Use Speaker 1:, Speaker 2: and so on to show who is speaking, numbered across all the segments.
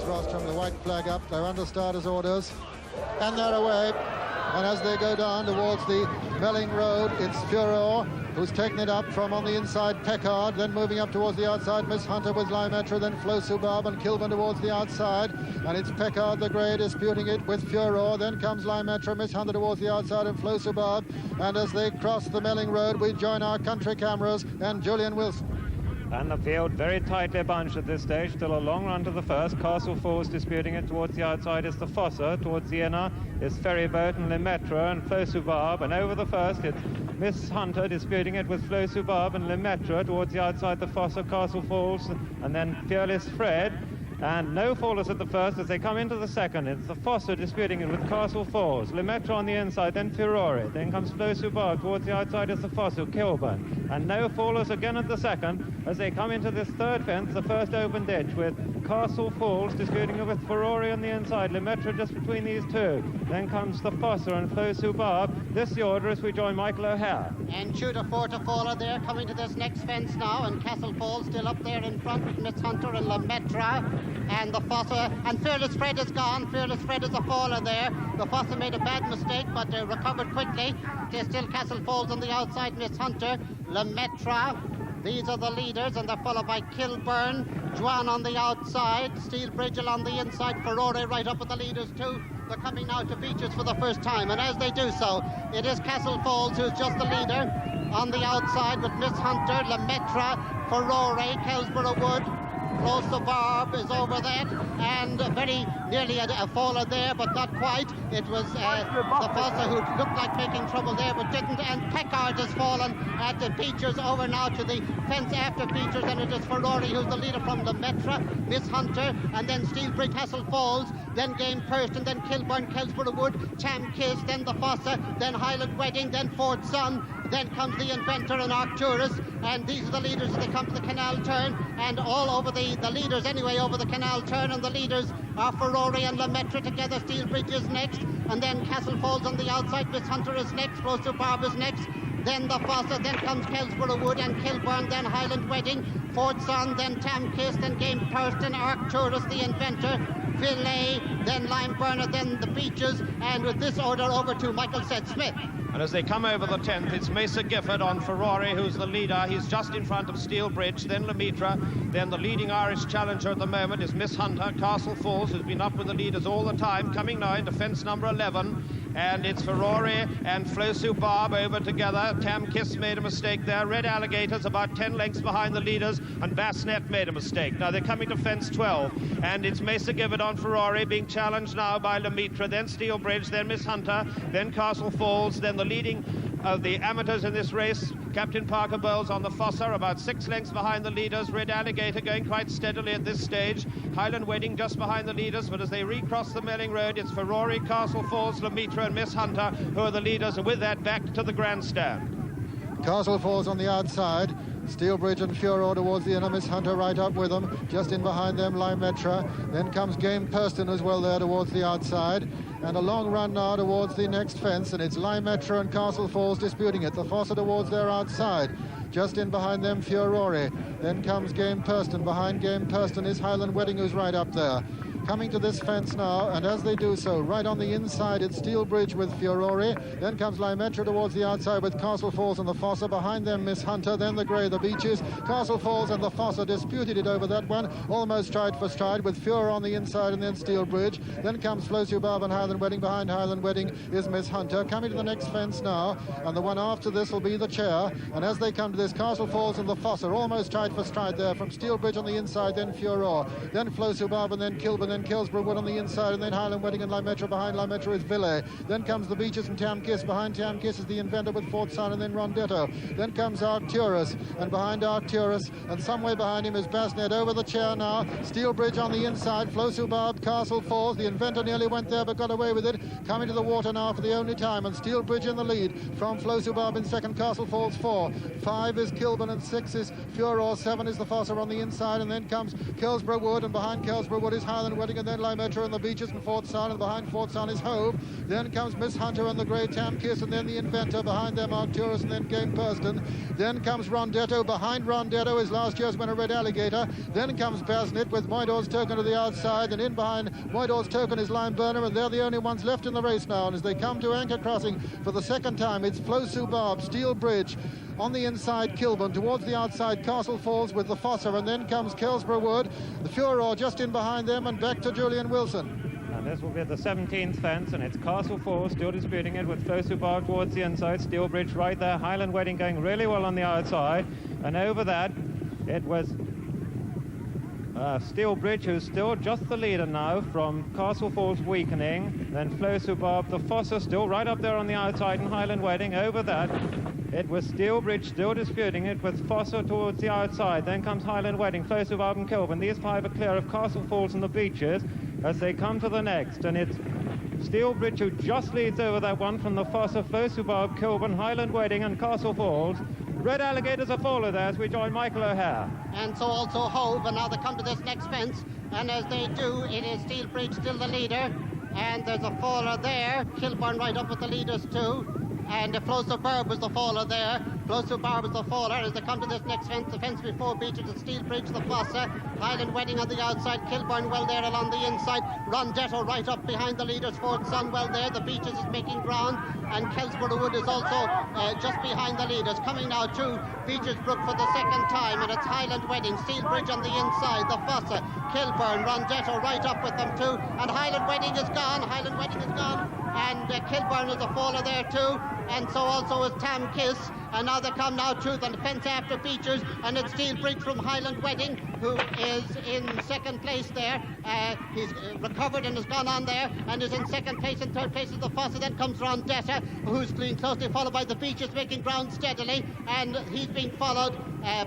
Speaker 1: across from the white flag up. They're under starters' orders, and they're away. And as they go down towards the Melling Road, it's Furor who's taken it up from on the inside, Peckard, then moving up towards the outside, Miss Hunter with Lymetra, then Flo Subab and Kilburn towards the outside, and it's Peckard the Grey disputing it with Furor, then comes Lymetra, Miss Hunter towards the outside, and Flo Subab, and as they cross the Melling Road, we join our country cameras and Julian Wilson.
Speaker 2: And the field very tightly bunched at this stage, still a long run to the first. Castle Falls disputing it towards the outside is the Fossa, towards the inner is Ferryboat and Lemaitre and Flo Subab, and over the first it's Miss Hunter disputing it with Flo Subab and Lemaitre, towards the outside the Fossa, Castle Falls, and then Fearless Fred. And no fallers at the first as they come into the second. It's the Fossa disputing it with Castle Falls. Lemaitre on the inside, then Furore. Then comes Flo Subab. Towards the outside is the Fossa, Kilburn. And no fallers again at the second as they come into this third fence, the first open ditch, with Castle Falls disputing it with Furore on the inside. Lemaitre just between these two. Then comes the Fossa and Flo Subab. This is the order as we join Michael O'Hare.
Speaker 3: And Shooter Fort to faller there, coming to this next fence now, and Castle Falls still up there in front with Miss Hunter and Lemaitre. And the Fossa, and Fearless Fred is gone. Fearless Fred is a faller there. The Fossa made a bad mistake, but recovered quickly. There's still Castle Falls on the outside, Miss Hunter, Lemaitre. These are the leaders, and they're followed by Kilburn, Juan on the outside, Steel Bridge along the inside, Furore right up with the leaders too. They're coming now to Beaches for the first time, and as they do so, it is Castle Falls who's just the leader on the outside with Miss Hunter, Lemaitre, Furore, Kelsborough Wood. Close to Barb is over that, and very nearly a faller there, but not quite. It was the Fossa who looked like making trouble there, but didn't, and Peckard has fallen at the Beechers, over now to the fence after Beechers, and it is Furore who's the leader from Lemaitre, Miss Hunter, and then Steelbridge, Castle Falls, then Game Person, then Kilburn, Kelsborough Wood, Cham Kiss, then the Fossa, then Highland Wedding, then Fort Sun, then comes the Inventor and Arcturus, and these are the leaders as they come to the canal turn, and all over the leaders anyway over the canal turn, and the leaders are Furore and Lemaitre together. Steelbridge is next, and then Castle Falls on the outside, Miss Hunter is next, Close to Barb is next, then the Fossa, then comes Kelsborough Wood and Kilburn, then Highland Wedding, Fort Sun, then Tam Kiss, then Game Thurston, Arcturus the Inventor, Fillet, then Lime Burner, then the Beaches, and with this order over to Michael Seth Smith.
Speaker 4: And as they come over the 10th, it's Mesa Gifford on Furore, who's the leader. He's just in front of Steelbridge, then Lemaitre. Then the leading Irish challenger at the moment is Miss Hunter, Castle Falls, who's been up with the leaders all the time, coming now into fence number 11. And it's Furore and Flo Subab over together. Tam Kiss made a mistake there. Red Alligators about 10 lengths behind the leaders, and Bassnet made a mistake. Now they're coming to fence 12, and it's Mesa Gifford on Furore being challenged now by Lemaitre, then Steelbridge, then Miss Hunter, then Castle Falls, then the leading of the amateurs in this race, Captain Parker Bowles on the Fossa, about 6 lengths behind the leaders. Red Alligator going quite steadily at this stage. Highland Wedding just behind the leaders, but as they recross the Melling Road, it's Furore, Castle Falls, Lemaitre and Miss Hunter who are the leaders, and with that back to the grandstand.
Speaker 1: Castle Falls on the outside, Steelbridge and Furore towards the inner, Miss Hunter right up with them, just in behind them Lemaitre, then comes Game Thurston as well there towards the outside, and a long run now towards the next fence, and it's Lemaitre and Castle Falls disputing it, the Fossa towards their outside, just in behind them Furore, then comes Game Thurston, behind Game Thurston is Highland Wedding who's right up there. Coming to this fence now, and as they do so, right on the inside, it's Steelbridge with Furore. Then comes Lemaitre towards the outside with Castle Falls and the Fossa. Behind them, Miss Hunter, then the Grey, the Beaches. Castle Falls and the Fossa disputed it over that one, almost stride for stride, with Furore on the inside and then Steelbridge. Then comes Flo Subab and Highland Wedding. Behind Highland Wedding is Miss Hunter. Coming to the next fence now, and the one after this will be the chair. And as they come to this, Castle Falls and the Fossa, almost stride for stride there, from Steelbridge on the inside, then Furore. Then Flo Subab and then Kilburn, then Kelsborough Wood on the inside, and then Highland Wedding and Lemaitre. Behind Lemaitre is Ville. Then comes the Beaches and Tam Kiss. Behind Tam Kiss is the Inventor with Fort Sun and then Rondetto. Then comes Arcturus, and behind Arcturus, and somewhere behind him is Bassnet. Over the chair now, Steelbridge on the inside, Flo Subab, Castle Falls. The Inventor nearly went there but got away with it. Coming to the water now for the only time, and Steelbridge in the lead from Flo Subab in second, Castle Falls 4. 5 is Kilburn and 6 is Furore. 7 is the Fossa on the inside, and then comes Kelsborough Wood, and behind Kelsborough Wood is Highland Wedding Wedding, and then Lymetra and the Beaches and Fort Son, and behind Fort Son is Hove. Then comes Miss Hunter and the Grey Tam Kiss, and then the Inventor. Behind them Arcturus, and then Game Purston. Then comes Rondetto. Behind Rondetto is last year's winner Red Alligator. Then comes Basnet with Moidor's Token to the outside, and in behind Moidor's Token is Lime Burner, and they're the only ones left in the race now. And as they come to Anchor Crossing for the second time, it's Flo Subarb, Steel Bridge. On the inside, Kilburn. Towards the outside, Castle Falls with the Fossa, and then comes Kelsborough Wood. The Furor just in behind them, and back to Julian Wilson.
Speaker 2: And this will be the 17th fence, and it's Castle Falls still disputing it with Flo Subarb towards the inside. Steel Bridge right there. Highland Wedding going really well on the outside. And over that, it was Steel Bridge, who's still just the leader now from Castle Falls weakening. Then Flo Subarb, the Fossa still right up there on the outside, and Highland Wedding over that. It was Steel Bridge still disputing it with Fossa towards the outside. Then comes Highland Wedding, Flo Subarb and Kilburn. These five are clear of Castle Falls and the Beaches as they come to the next. And it's Steel Bridge who just leads over that one from the Fossa, Flo Subarb, Kilburn, Highland Wedding and Castle Falls. Red Alligators are follow there as we join Michael O'Hare.
Speaker 3: And so also Hove, and now they come to this next fence. And as they do, it is Steel Bridge still the leader. And there's a faller there. Kilburn right up with the leaders too. And Flo Subarb was the faller there. Flo Subarb is the faller as they come to this next fence. The fence before Beaches, the Steel Bridge, the Fossa. Highland Wedding on the outside. Kilburn well there along the inside. Rondetto right up behind the leaders. Fort Son well there. The Beaches is making ground. And Kelsborough Wood is also just behind the leaders. Coming now to Beaches Brook for the second time. And it's Highland Wedding. Steel Bridge on the inside. The Fossa. Kilburn. Rondetto right up with them too. And Highland Wedding is gone. Highland Wedding is gone. And Kilburn is a faller there too. And so also is Tam Kiss. And now they come now to the fence after Beaches, and it's Steel Bridge from Highland Wedding, who is in second place there. He's recovered and has gone on there, and is in second place. And third place is the Fossa. Then comes Rondetta, who's being closely followed by the Beaches, making ground steadily, and he's being followed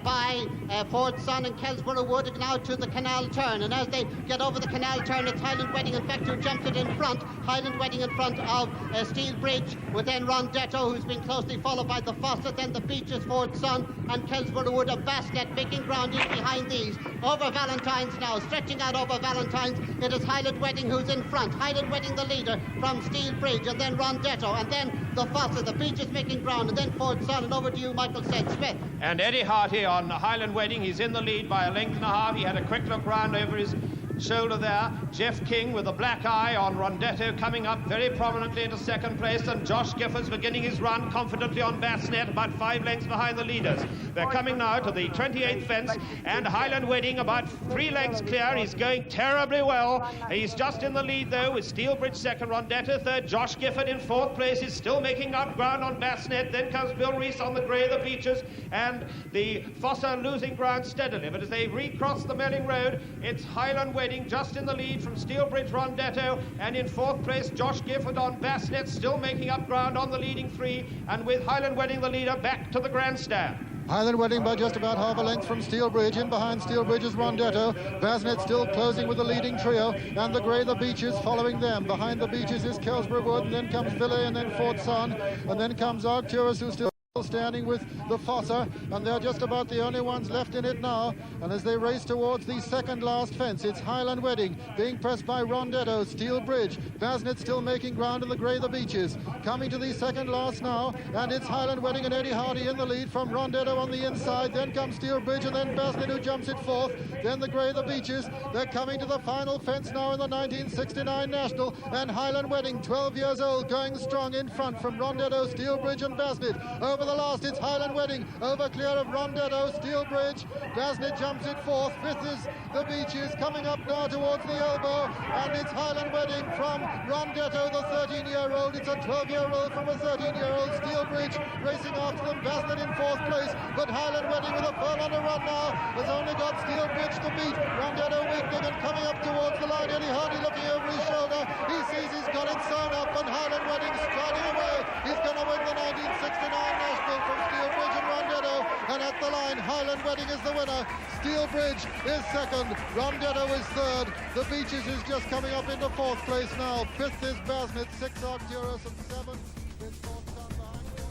Speaker 3: by Fort Son and Kelsborough Wood now to the canal turn. And as they get over the canal turn, it's Highland Wedding, in fact, who jumps it in front. Highland Wedding in front of Steel Bridge, with then Rondetto, who's been closely followed by the Fossa, then the Beaches, Fort Son, and Kelsborough Wood of Basket, making ground in behind these. Over Valentine's now, stretching out over Valentine's, it is Highland Wedding who's in front. Highland Wedding the leader from Steel Bridge, and then Rondetto, and then the Fossa, the Beaches making ground, and then Fort Son, and over to you, Michael Said Smith.
Speaker 4: And Eddie Harty on Highland Wedding, he's in the lead by a length and a half. He had a quick look round over his shoulder there. Jeff King with a black eye on Rondetto coming up very prominently into second place, and Josh Gifford's beginning his run confidently on Basnet, about 5 lengths behind the leaders. They're coming now to the 28th fence, and Highland Wedding about 3 lengths clear. He's going terribly well. He's just in the lead though, with Steel Bridge second, Rondetto third, Josh Gifford in fourth place. He's still making up ground on Basnet. Then comes Bill Reese on the grey, the Beaches, and the Fossa losing ground steadily. But as they recross the Melling Road, it's Highland Wedding just in the lead from Steel Bridge, Rondetto, and in fourth place Josh Gifford on Basnet, still making up ground on the leading 3, and with Highland Wedding the leader back to the grandstand.
Speaker 1: Highland Wedding by just about half a length from Steel Bridge. In behind Steel Bridge is Rondetto. Basnet still closing with the leading trio, and the grey, the Beaches, following them. Behind the Beaches is Kelsborough Wood, and then comes Ville, and then Fort Son, and then comes Arcturus, who's still standing with the Fossa, and they're just about the only ones left in it now. And as they race towards the second last fence, it's Highland Wedding being pressed by Rondetto, Steel Bridge, Basnet still making ground, and the grey, the Beaches coming to the second last now, and it's Highland Wedding and Eddie Harty in the lead from Rondetto on the inside. Then comes Steel Bridge, and then Basnet, who jumps it fourth, then the grey, the Beaches. They're coming to the final fence now in the 1969 National, and Highland Wedding, 12 years old, going strong in front from Rondetto, Steel Bridge and Basnet. Over the last, it's Highland Wedding, over clear of Rondetto, Steel Bridge, Basnet jumps it fourth, fifth is the Beaches, coming up now towards the elbow, and it's Highland Wedding from Rondetto, the 13-year-old, it's a 12-year-old from a 13-year-old, Steel Bridge racing after them, Basnet in fourth place, but Highland Wedding with a furlong to run now, has only got Steel Bridge to beat, Rondetto weakening and coming up towards the line, Eddie Harty looking over his shoulder, he sees he's got it sewn up, and Highland Wedding striding away, he's going to win the 1969 National from Steel Bridge and Rondetto, and at the line Highland Wedding is the winner, Steel Bridge is second, Rondetto is third, the Beaches is just coming up into fourth place now, fifth is Basnet, 6 Arcturus and 7 is Fort Son behind him.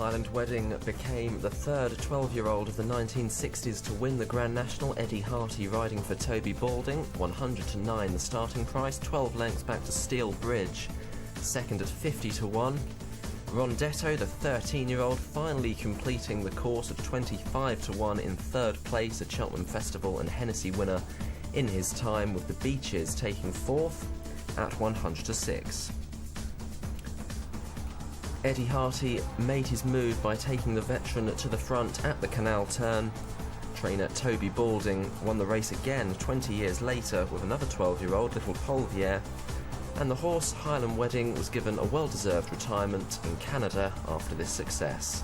Speaker 5: Highland Wedding became the third 12-year-old of the 1960s to win the Grand National. Eddie Harty riding for Toby Balding, 100-9 the starting price, 12 lengths back to Steel Bridge, second at 50-1. Rondetto, the 13-year-old, finally completing the course at 25-1 in third place at Cheltenham Festival and Hennessy winner in his time, with the Beaches taking fourth at 100-6. Eddie Harty made his move by taking the veteran to the front at the Canal Turn. Trainer Toby Balding won the race again 20 years later with another 12-year-old, Little Polvier, and the horse Highland Wedding was given a well-deserved retirement in Canada after this success.